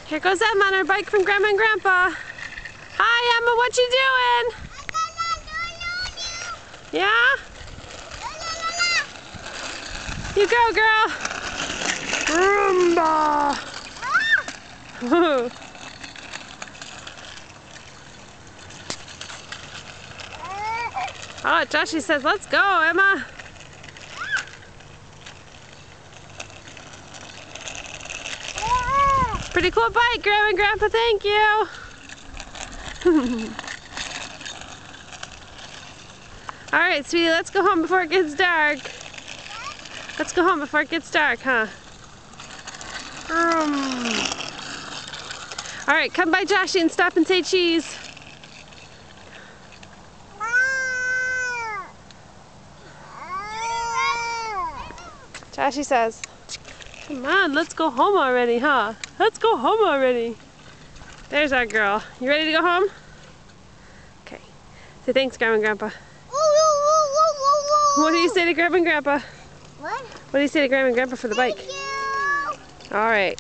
Here goes Emma on her bike from Grandma and Grandpa. Hi Emma, what you doing? Yeah? You go, girl. Roomba. Oh, Joshy says, let's go, Emma. Pretty cool bike, Grandma and Grandpa, thank you. All right, sweetie, let's go home before it gets dark. Let's go home before it gets dark, huh? All right, come by Joshy and stop and say cheese. Joshy says, come on, let's go home already, huh? Let's go home already. There's our girl. You ready to go home? Okay. Say thanks, Grandma and Grandpa. What do you say to Grandma and Grandpa? What do you say to Grandma and Grandpa for the bike? Thank you. All right.